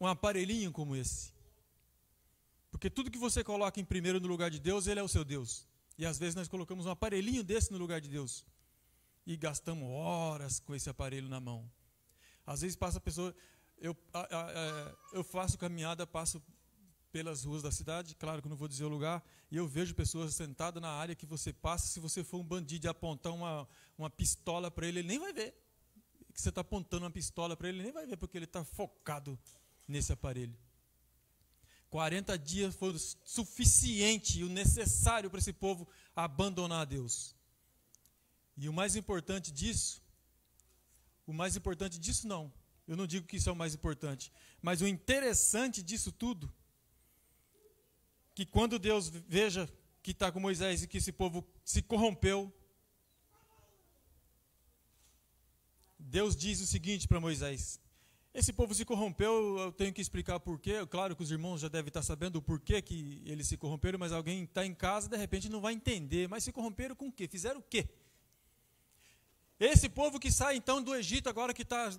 um aparelhinho como esse. Porque tudo que você coloca em primeiro no lugar de Deus, Ele é o seu Deus. E às vezes nós colocamos um aparelhinho desse no lugar de Deus. E gastamos horas com esse aparelho na mão. Às vezes passa a pessoa... Eu faço caminhada, passo pelas ruas da cidade, claro que eu não vou dizer o lugar, e eu vejo pessoas sentadas na área que você passa. Se você for um bandido e apontar uma pistola para ele, ele nem vai ver. Que você está apontando uma pistola para ele, ele nem vai ver, porque ele está focado nesse aparelho. 40 dias foi o suficiente e o necessário para esse povo abandonar a Deus. E o mais importante disso não, eu não digo que isso é o mais importante, mas o interessante disso tudo, que quando Deus veja que está com Moisés e que esse povo se corrompeu, Deus diz o seguinte para Moisés: esse povo se corrompeu, eu tenho que explicar por quê. Claro que os irmãos já devem estar sabendo o porquê que eles se corromperam, mas alguém está em casa, de repente não vai entender. Mas se corromperam com o quê? Fizeram o quê? Esse povo que sai então do Egito, agora que está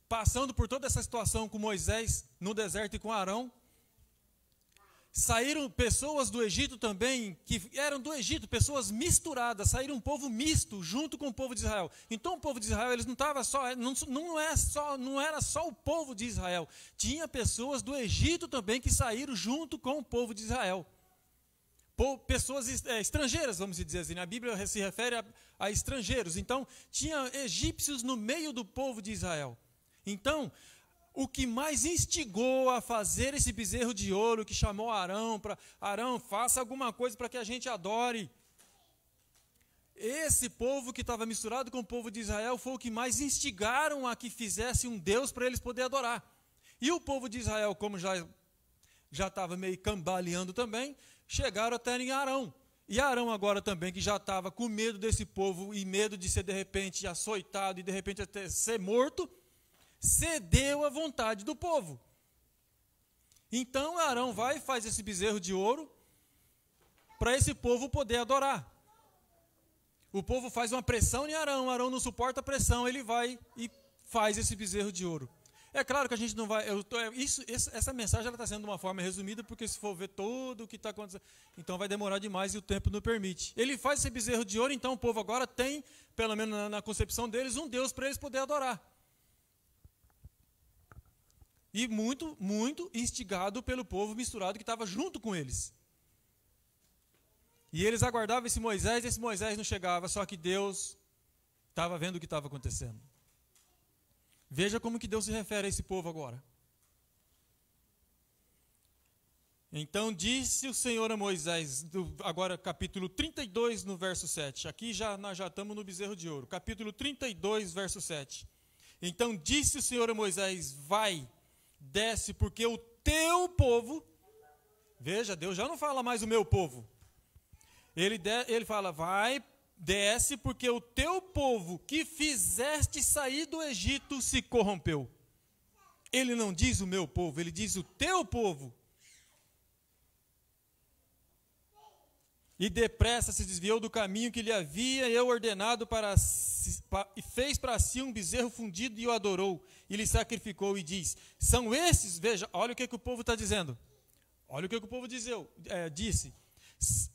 passando por toda essa situação com Moisés no deserto e com Arão, saíram pessoas do Egito também, que eram do Egito, pessoas misturadas, saíram um povo misto junto com o povo de Israel. Então o povo de Israel, eles não estavam só, não era só o povo de Israel, tinha pessoas do Egito também que saíram junto com o povo de Israel. Pessoas estrangeiras, vamos dizer assim, a Bíblia se refere a estrangeiros. Então tinha egípcios no meio do povo de Israel. Então, o que mais instigou a fazer esse bezerro de ouro, que chamou Arão, para Arão, faça alguma coisa para que a gente adore. Esse povo que estava misturado com o povo de Israel foi o que mais instigaram a que fizesse um Deus para eles poderem adorar. E o povo de Israel, como já estava meio cambaleando também, chegaram até em Arão. E Arão agora também, que já estava com medo desse povo e medo de ser de repente açoitado e de repente até ser morto, cedeu à vontade do povo. Então Arão vai e faz esse bezerro de ouro para esse povo poder adorar. O povo faz uma pressão em Arão, Arão não suporta a pressão, ele vai e faz esse bezerro de ouro. É claro que a gente não vai... essa mensagem está sendo de uma forma resumida, porque se for ver tudo o que está acontecendo, então vai demorar demais e o tempo não permite. Ele faz esse bezerro de ouro, então o povo agora tem, pelo menos na concepção deles, um Deus para eles poderem adorar. E muito, muito instigado pelo povo misturado que estava junto com eles. E eles aguardavam esse Moisés não chegava, só que Deus estava vendo o que estava acontecendo. Veja como que Deus se refere a esse povo agora. Então disse o Senhor a Moisés, agora capítulo 32, no verso 7. Aqui nós já estamos no bezerro de ouro. Capítulo 32, verso 7. Então disse o Senhor a Moisés, vai, desce, porque o teu povo... Veja, Deus já não fala mais o meu povo. Ele fala, vai, desce, porque o teu povo que fizeste sair do Egito se corrompeu. Ele não diz o meu povo, ele diz o teu povo. E depressa se desviou do caminho que lhe havia eu ordenado e fez para si um bezerro fundido e o adorou. E lhe sacrificou e diz, são esses, veja, olha o que o povo está dizendo. Olha o que o povo disse.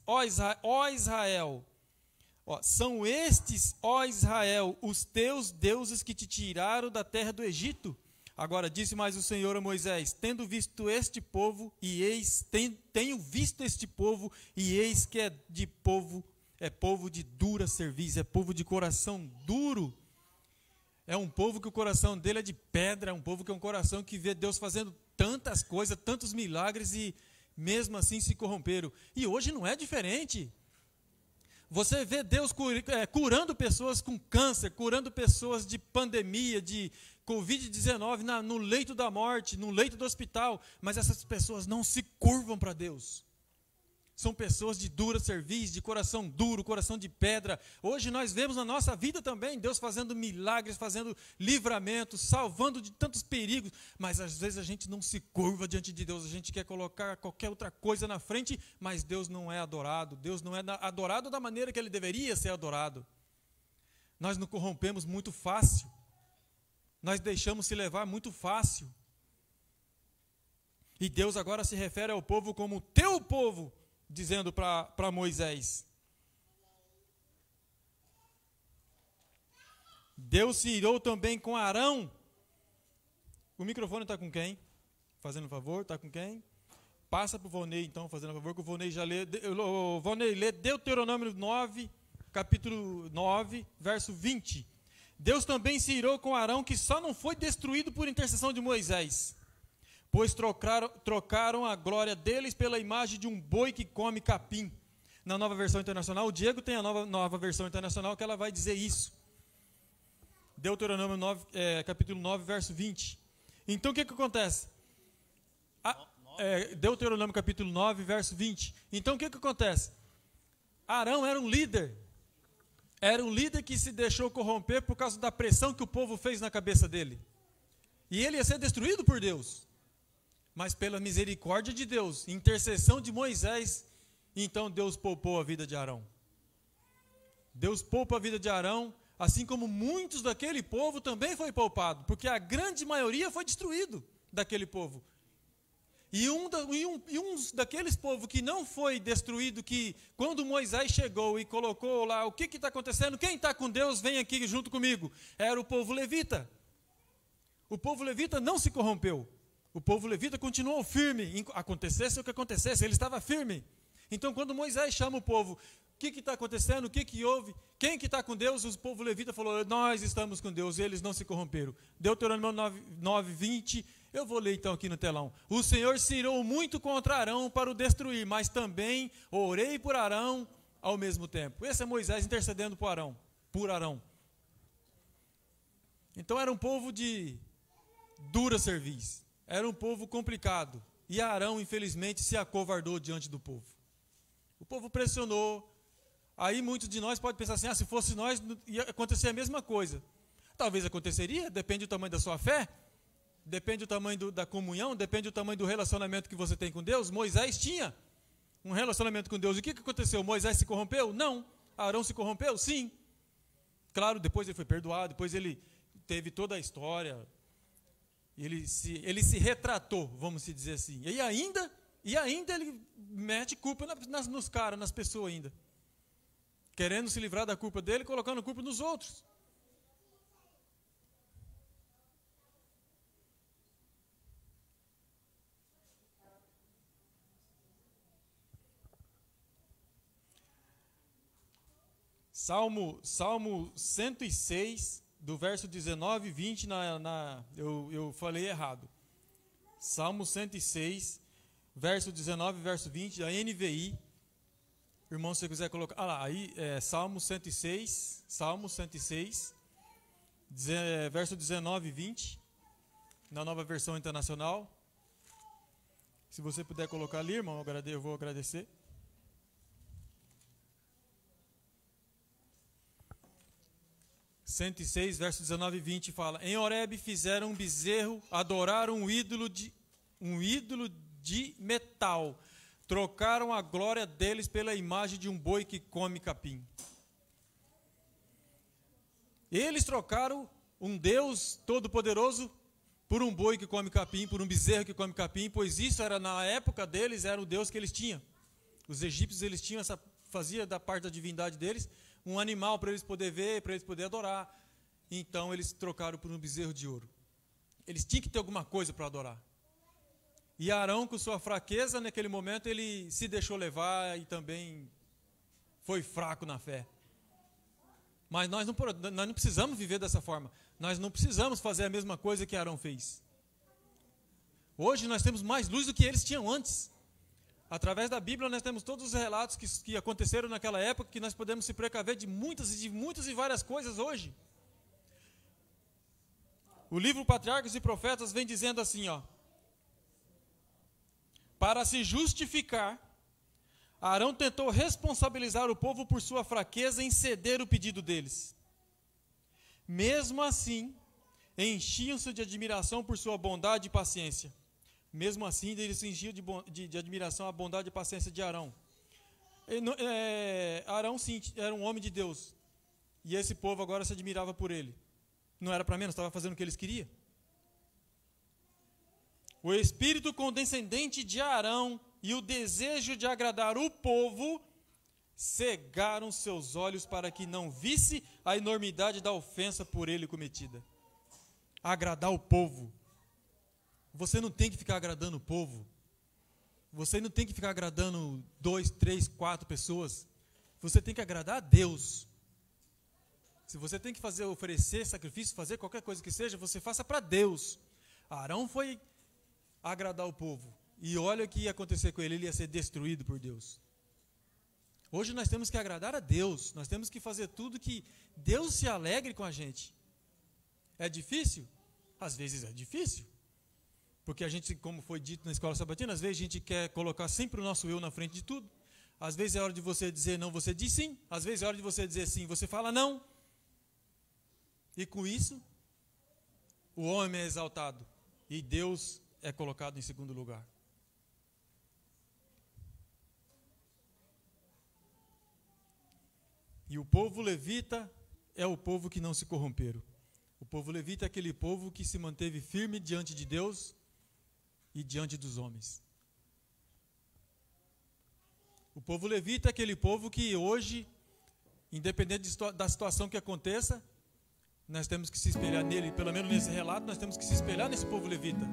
Ó Israel, são estes, ó Israel, os teus deuses que te tiraram da terra do Egito? Agora disse mais o Senhor a Moisés, tendo visto este povo, e eis, tenho visto este povo, e eis que é povo de dura cerviz, é povo de coração duro. É um povo que o coração dele é de pedra, é um povo que é um coração que vê Deus fazendo tantas coisas, tantos milagres, e mesmo assim se corromperam. E hoje não é diferente. Você vê Deus curando pessoas com câncer, curando pessoas de pandemia, de Covid-19 no leito da morte, no leito do hospital, mas essas pessoas não se curvam para Deus. São pessoas de dura cerviz, de coração duro, coração de pedra. Hoje nós vemos na nossa vida também Deus fazendo milagres, fazendo livramentos, salvando de tantos perigos, mas às vezes a gente não se curva diante de Deus, a gente quer colocar qualquer outra coisa na frente, mas Deus não é adorado, Deus não é adorado da maneira que Ele deveria ser adorado. Nós nos corrompemos muito fácil, nós deixamos se levar muito fácil. E Deus agora se refere ao povo como teu povo, dizendo para Moisés. Deus se irou também com Arão. O microfone está com quem? Fazendo favor, está com quem? Passa para o Vonei, então, fazendo favor, que o Vonei já lê. O Vonei lê Deuteronômio 9, capítulo 9, verso 20. Deus também se irou com Arão, que só não foi destruído por intercessão de Moisés, pois trocaram a glória deles pela imagem de um boi que come capim. Na Nova Versão Internacional, o Diego tem a nova Versão Internacional que ela vai dizer isso. Deuteronômio 9, capítulo 9, verso 20. Então o que acontece? Deuteronômio capítulo 9, verso 20. Então o que acontece? Arão era um líder. Era um líder que se deixou corromper por causa da pressão que o povo fez na cabeça dele. E ele ia ser destruído por Deus. Mas pela misericórdia de Deus, intercessão de Moisés, então Deus poupou a vida de Arão. Deus poupa a vida de Arão, assim como muitos daquele povo também foi poupado, porque a grande maioria foi destruído daquele povo. E um daqueles povos que não foi destruído, que quando Moisés chegou e colocou lá, o que está acontecendo? Quem está com Deus, vem aqui junto comigo. Era o povo levita. O povo levita não se corrompeu. O povo levita continuou firme, acontecesse o que acontecesse, ele estava firme. Então quando Moisés chama o povo, o que está acontecendo, o que houve, quem que está com Deus? O povo levita falou, nós estamos com Deus, e eles não se corromperam. Deuteronômio 9, 20, eu vou ler então aqui no telão. O Senhor se irou muito contra Arão para o destruir, mas também orei por Arão ao mesmo tempo. Esse é Moisés intercedendo por Arão. Então era um povo de dura cerviz, era um povo complicado, e Arão infelizmente se acovardou diante do povo. O povo pressionou. Aí muitos de nós podem pensar assim, se fosse nós, ia acontecer a mesma coisa. Talvez aconteceria, depende do tamanho da sua fé, depende do tamanho da comunhão, depende do tamanho do relacionamento que você tem com Deus. Moisés tinha um relacionamento com Deus. E o que aconteceu? Moisés se corrompeu? Não. Arão se corrompeu? Sim. Claro, depois ele foi perdoado, depois ele teve toda a história, ele se retratou, vamos dizer assim. E ainda ele mete culpa nos caras, nas pessoas ainda. Querendo se livrar da culpa dele, colocando culpa nos outros. Salmo 106, do verso 19 e 20, eu falei errado. Salmo 106, verso 19 e verso 20, da NVI. Irmão, se você quiser colocar... aí Salmo 106, verso 19 e 20, na Nova Versão Internacional. Se você puder colocar ali, irmão, eu vou agradecer. (106) 106, verso 19 e 20 fala: em Horebe fizeram um bezerro, adoraram um ídolo de metal, trocaram a glória deles pela imagem de um boi que come capim. Eles trocaram um Deus todo-poderoso por um boi que come capim, por um bezerro que come capim, pois isso era, na época deles, era o Deus que eles tinham. Os egípcios, eles tinham fazia da parte da divindade deles um animal para eles poderem ver, para eles poderem adorar. Então eles trocaram por um bezerro de ouro. Eles tinham que ter alguma coisa para adorar. E Arão, com sua fraqueza, naquele momento, ele se deixou levar e também foi fraco na fé. Mas nós não precisamos viver dessa forma. Nós não precisamos fazer a mesma coisa que Arão fez. Hoje nós temos mais luz do que eles tinham antes. Através da Bíblia nós temos todos os relatos que aconteceram naquela época, que nós podemos se precaver de muitas e várias coisas hoje. O livro Patriarcas e Profetas vem dizendo assim, para se justificar, Arão tentou responsabilizar o povo por sua fraqueza em ceder o pedido deles. Mesmo assim, enchiam-se de admiração por sua bondade e paciência. Mesmo assim, eles se enchiam de admiração à bondade e paciência de Arão. Arão, sim, era um homem de Deus. E esse povo agora se admirava por ele. Não era para menos, estava fazendo o que eles queriam. O espírito condescendente de Arão e o desejo de agradar o povo cegaram seus olhos para que não visse a enormidade da ofensa por ele cometida. Agradar o povo. Você não tem que ficar agradando o povo. Você não tem que ficar agradando 2, 3, 4 pessoas. Você tem que agradar a Deus. Se você tem que oferecer sacrifício, fazer qualquer coisa que seja, você faça para Deus. Arão foi agradar o povo. E olha o que ia acontecer com ele, ele ia ser destruído por Deus. Hoje nós temos que agradar a Deus. Nós temos que fazer tudo que Deus se alegre com a gente. É difícil? Às vezes é difícil. Porque a gente, como foi dito na escola sabatina, às vezes a gente quer colocar sempre o nosso eu na frente de tudo. Às vezes é hora de você dizer não, você diz sim. Às vezes é hora de você dizer sim, você fala não. E com isso, o homem é exaltado. E Deus é colocado em segundo lugar. E o povo levita é o povo que não se corromperam. O povo levita é aquele povo que se manteve firme diante de Deus e diante dos homens. O povo levita é aquele povo que hoje, independente da situação que aconteça, nós temos que se espelhar nele, pelo menos nesse relato, nós temos que se espelhar nesse povo levita.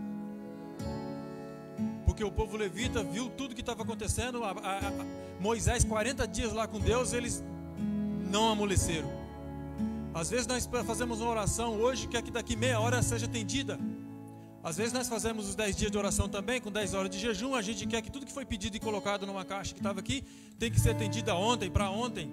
Porque o povo levita viu tudo que estava acontecendo, Moisés 40 dias lá com Deus, eles não amoleceram. Às vezes nós fazemos uma oração hoje, quer que daqui meia hora seja atendida. Às vezes nós fazemos os 10 dias de oração também, com 10 horas de jejum, a gente quer que tudo que foi pedido e colocado numa caixa que estava aqui, tem que ser atendida ontem, para ontem.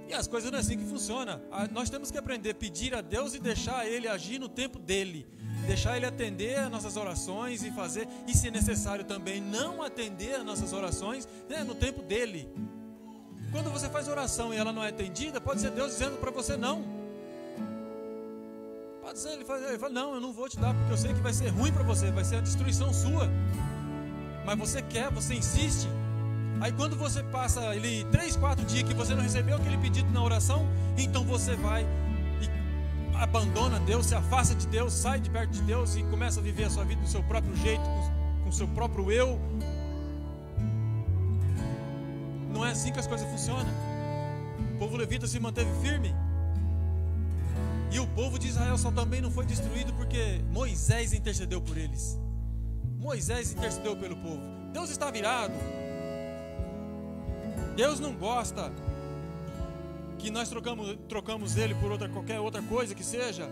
E as coisas não é assim que funciona. Nós temos que aprender a pedir a Deus e deixar Ele agir no tempo dEle. Deixar Ele atender as nossas orações e fazer, e se necessário também, não atender as nossas orações, no tempo dEle. Quando você faz oração e ela não é atendida, pode ser Deus dizendo para você não. Pode ser, ele fala, não, eu não vou te dar, porque eu sei que vai ser ruim para você, vai ser a destruição sua. Mas você quer, você insiste. Aí quando você passa 3, 4 dias que você não recebeu aquele pedido na oração, então você vai e abandona Deus, se afasta de Deus, sai de perto de Deus e começa a viver a sua vida do seu próprio jeito, com o seu próprio eu. Não é assim que as coisas funcionam. O povo levita se manteve firme. E o povo de Israel só também não foi destruído porque Moisés intercedeu por eles. Moisés intercedeu pelo povo. Deus está virado. Deus não gosta que nós trocamos ele por qualquer outra coisa que seja.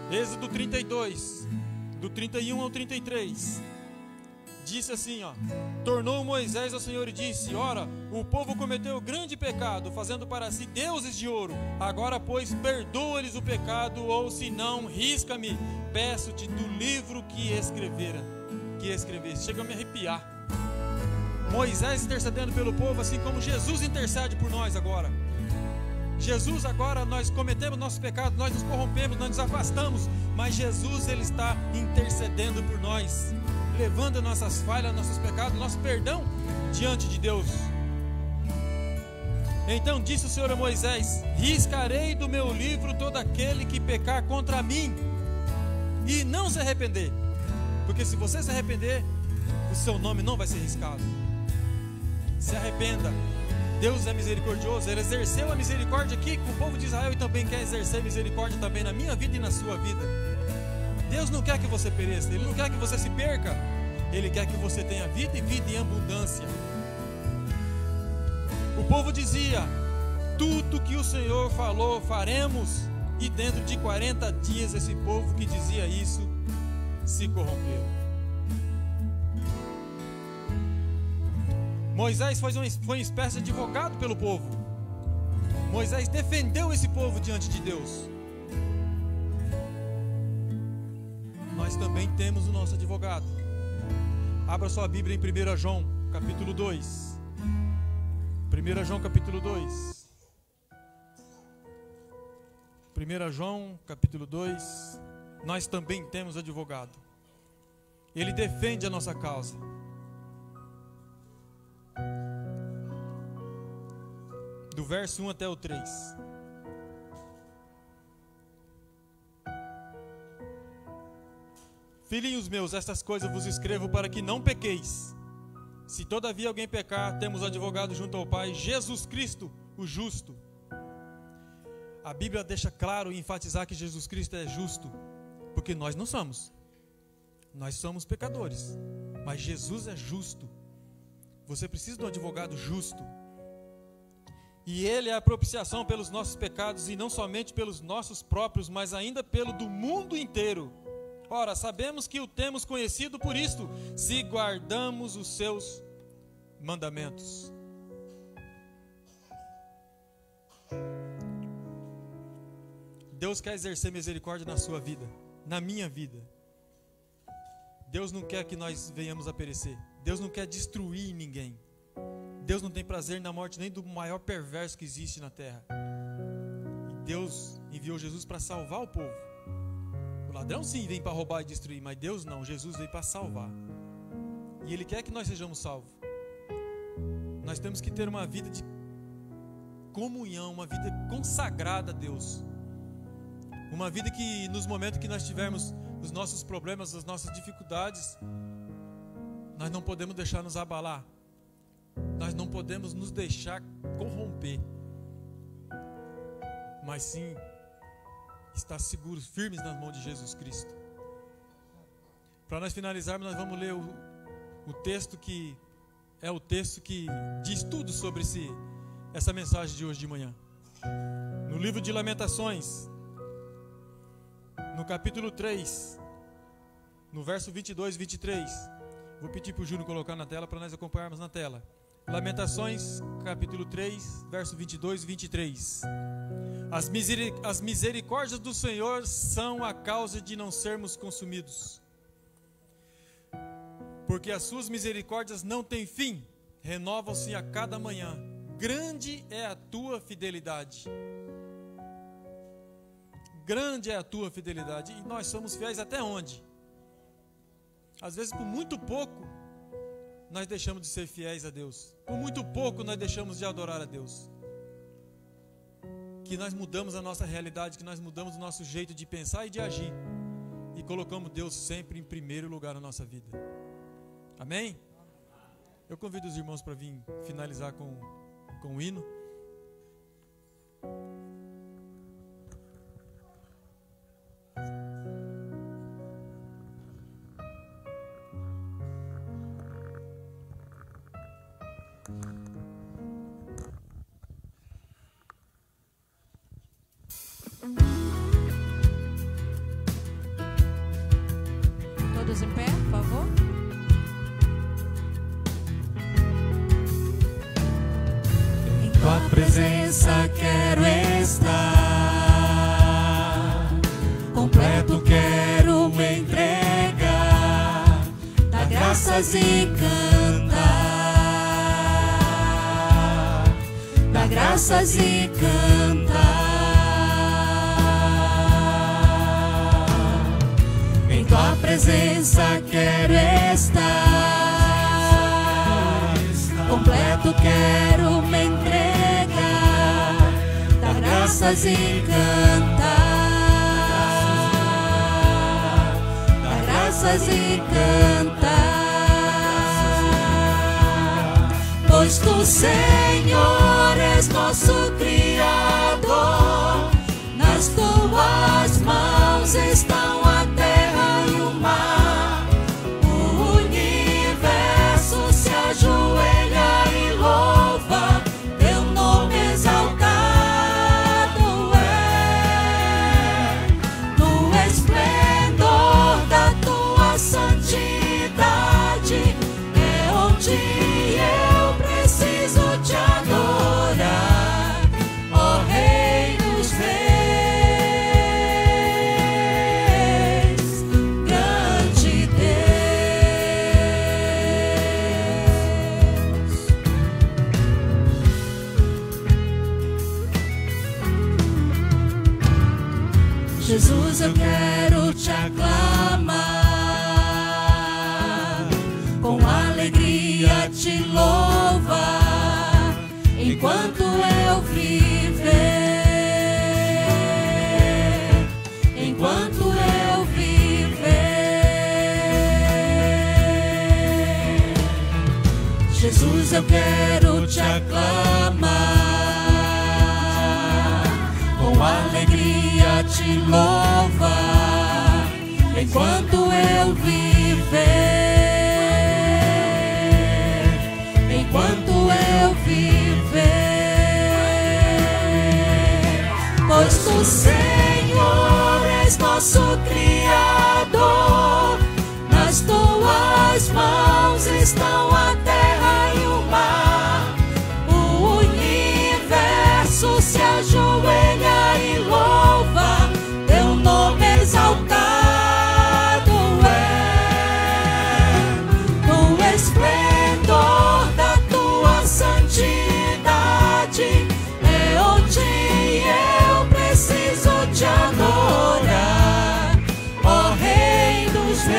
Êxodo 32, do 31 ao 33, disse assim, tornou Moisés ao Senhor e disse, ora, o povo cometeu grande pecado, fazendo para si deuses de ouro, agora pois perdoa-lhes o pecado, ou se não, risca-me, peço-te do livro que escreveste. Chega a me arrepiar. Moisés intercedendo pelo povo, assim como Jesus intercede por nós agora. Jesus agora, nós cometemos nossos pecados, nós nos corrompemos, nós nos afastamos, mas Jesus, Ele está intercedendo por nós, levando nossas falhas, nossos pecados, nosso perdão diante de Deus. Então disse o Senhor a Moisés, riscarei do meu livro todo aquele que pecar contra mim e não se arrepender, porque se você se arrepender, o seu nome não vai ser riscado. Se arrependa. Deus é misericordioso, Ele exerceu a misericórdia aqui com o povo de Israel e também quer exercer misericórdia também na minha vida e na sua vida. Deus não quer que você pereça, Ele não quer que você se perca, Ele quer que você tenha vida e vida em abundância. O povo dizia, tudo que o Senhor falou faremos, e dentro de 40 dias esse povo que dizia isso se corrompeu. Moisés foi uma espécie de advogado pelo povo. Moisés defendeu esse povo diante de Deus. Nós também temos o nosso advogado. Abra sua Bíblia em 1 João, capítulo 2. 1 João, capítulo 2. 1 João, capítulo 2. Nós também temos advogado. Ele defende a nossa causa. do verso 1 até o 3. Filhinhos meus, estas coisas vos escrevo para que não pequeis. Se todavia alguém pecar, temos advogado junto ao Pai, Jesus Cristo, o justo. A Bíblia deixa claro e enfatizar que Jesus Cristo é justo, porque nós não somos. Nós somos pecadores, mas Jesus é justo. Você precisa de um advogado justo. E Ele é a propiciação pelos nossos pecados, e não somente pelos nossos próprios, mas ainda pelo do mundo inteiro. Ora, sabemos que o temos conhecido por isto, se guardamos os seus mandamentos. Deus quer exercer misericórdia na sua vida, na minha vida. Deus não quer que nós venhamos a perecer. Deus não quer destruir ninguém. Deus não tem prazer na morte nem do maior perverso que existe na terra. E Deus enviou Jesus para salvar o povo. O ladrão sim vem para roubar e destruir, mas Deus não, Jesus veio para salvar. E Ele quer que nós sejamos salvos. Nós temos que ter uma vida de comunhão, uma vida consagrada a Deus. Uma vida que nos momentos que nós tivermos os nossos problemas, as nossas dificuldades, nós não podemos deixar nos abalar. Nós não podemos nos deixar corromper. Mas sim estar seguros, firmes nas mãos de Jesus Cristo. Para nós finalizarmos, nós vamos ler o texto que é o texto que diz tudo sobre essa mensagem de hoje de manhã. No livro de Lamentações, no capítulo 3, no verso 22 e 23. Vou pedir para o Júnior colocar na tela para nós acompanharmos na tela. Lamentações, capítulo 3, verso 22 e 23. As misericórdias do Senhor são a causa de não sermos consumidos, porque as suas misericórdias não têm fim, renovam-se a cada manhã. Grande é a tua fidelidade. Grande é a tua fidelidade. E nós somos fiéis até onde? Às vezes por muito pouco nós deixamos de ser fiéis a Deus. Por muito pouco nós deixamos de adorar a Deus. Que nós mudamos a nossa realidade, que nós mudamos o nosso jeito de pensar e de agir. E colocamos Deus sempre em primeiro lugar na nossa vida. Amém? Eu convido os irmãos para vir finalizar com o hino. Todos em pé, por favor. Em tua presença quero estar, completo quero me entregar, dar graças e cantar, dar graças e cantar. Tua presença quero estar, completo quero me entregar, dar graças e cantar, dar graças e cantar. Pois tu, Senhor, és nosso Criador, nas tuas mãos estão a terra e o mar, o universo se ajoelha e louva, teu nome exaltado é, no esplendor da tua santidade, é onde eu preciso te adorar, ó Rei dos Reis. Jesus, eu quero te aclamar, com alegria te louvar, enquanto eu viver, enquanto eu viver, Jesus, eu quero te aclamar, com alegria te louvar, enquanto eu viver. Enquanto eu viver, pois tu, Senhor, és nosso Criador, nas tuas mãos estão a terra e o mar, o universo se ajoelha e louva, teu nome exaltado é, no esplendor da santidade é onde eu preciso te adorar, ó Rei dos Reis,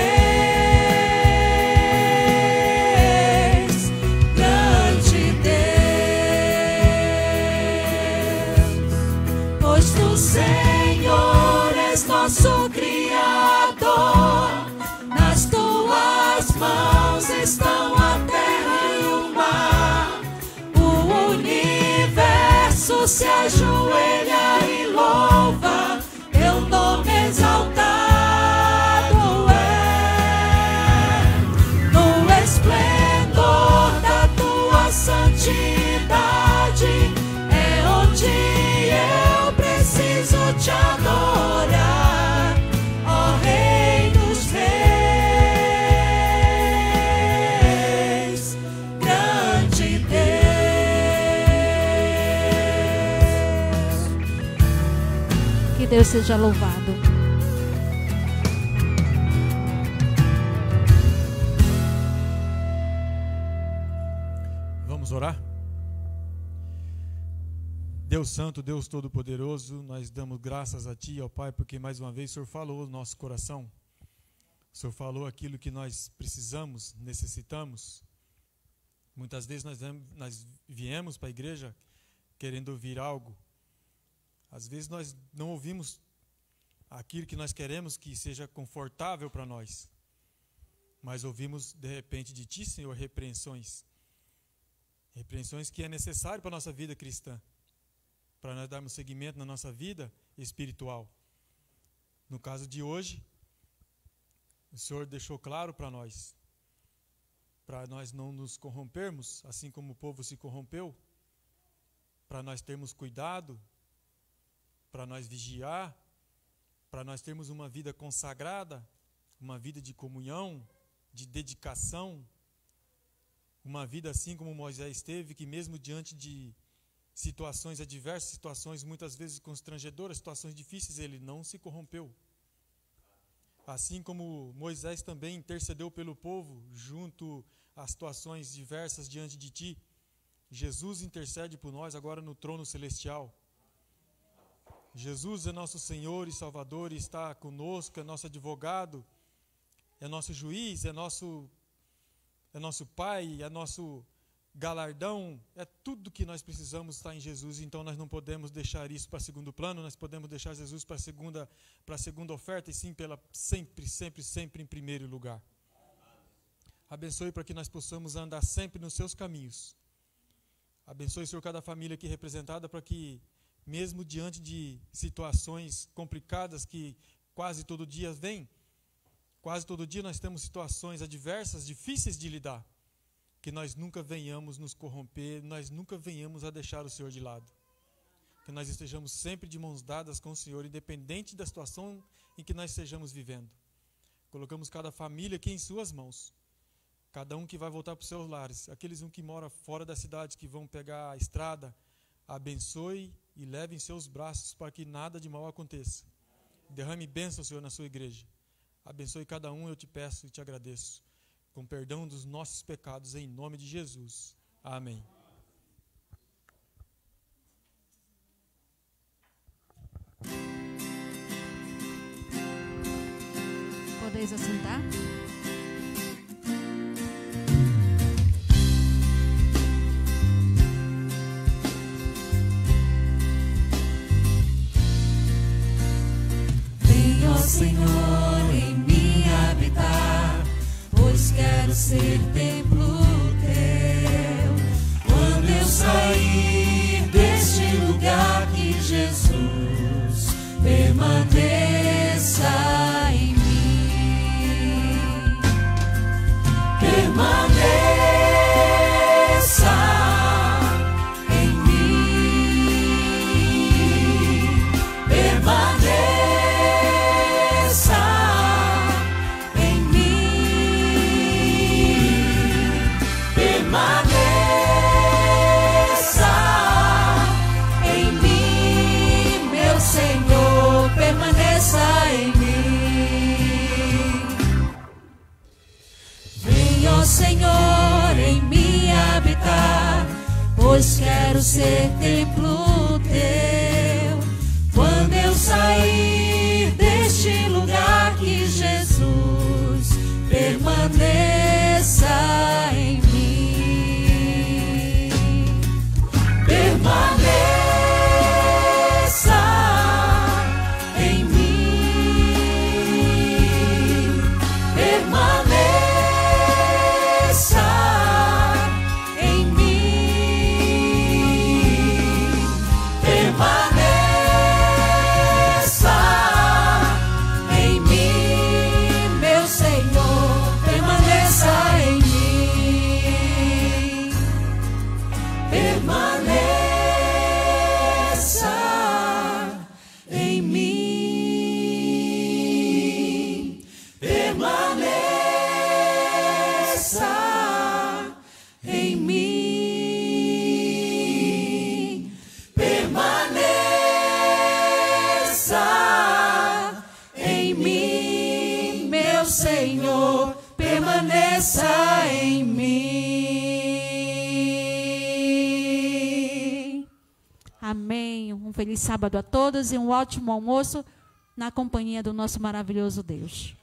grande Deus, pois tu, Senhor, és nosso Criador, nas tuas mãos estão a terra e o mar, se ajoelha e louva, teu nome exaltado é, no esplendor da tua santidade é onde eu preciso te adorar, ó Rei dos Reis, grande Deus. Que Deus seja louvado. Vamos orar? Deus Santo, Deus Todo-Poderoso, nós damos graças a Ti, ó Pai, porque mais uma vez o Senhor falou no nosso coração. O Senhor falou aquilo que nós precisamos, necessitamos. Muitas vezes nós viemos para a igreja querendo ouvir algo. Às vezes nós não ouvimos aquilo que nós queremos que seja confortável para nós, mas ouvimos de repente de Ti, Senhor, repreensões que é necessário para a nossa vida cristã, para nós darmos seguimento na nossa vida espiritual. No caso de hoje, o Senhor deixou claro para nós não nos corrompermos, assim como o povo se corrompeu, para nós termos cuidado, para nós vigiar, para nós termos uma vida consagrada, uma vida de comunhão, de dedicação, uma vida assim como Moisés teve, que mesmo diante de situações adversas, situações muitas vezes constrangedoras, situações difíceis, ele não se corrompeu. Assim como Moisés também intercedeu pelo povo junto às situações diversas diante de Ti, Jesus intercede por nós agora no trono celestial. Jesus é nosso Senhor e Salvador e está conosco, é nosso advogado, é nosso juiz, é nosso Pai, é nosso galardão, é tudo que nós precisamos estar em Jesus. Então nós não podemos deixar isso para segundo plano, nós podemos deixar Jesus para a segunda oferta, e sim sempre em primeiro lugar. Abençoe para que nós possamos andar sempre nos seus caminhos. Abençoe, Senhor, cada família aqui representada, para que mesmo diante de situações complicadas que quase todo dia vêm, quase todo dia nós temos situações adversas, difíceis de lidar, que nós nunca venhamos nos corromper, nós nunca venhamos a deixar o Senhor de lado. Que nós estejamos sempre de mãos dadas com o Senhor, independente da situação em que nós estejamos vivendo. Colocamos cada família aqui em suas mãos. Cada um que vai voltar para os seus lares, aqueles que moram fora da cidade, que vão pegar a estrada, abençoe e leve em seus braços para que nada de mal aconteça. Derrame bênção, Senhor, na sua igreja. Abençoe cada um, eu te peço e te agradeço. Com perdão dos nossos pecados, em nome de Jesus. Amém. Podeis assentar? Senhor, em mim habitar, pois quero ser templo teu. Quando eu sair deste lugar, que Jesus permaneça em mim. Permaneça em mim. Permaneça em mim. Permaneça em mim, meu Senhor, permaneça em mim. Venha, ó Senhor, em mim habitar, pois quero ser templo teu. Quando eu sair deste lugar, que Jesus permaneça em mim. Permaneça em mim. Permaneça em mim. Permaneça em mim, meu Senhor, permaneça em mim. Permaneça em mim. Permaneça em mim. Permaneça em mim, meu Senhor, permaneça em mim. Amém. Um feliz sábado a todos e um ótimo almoço na companhia do nosso maravilhoso Deus.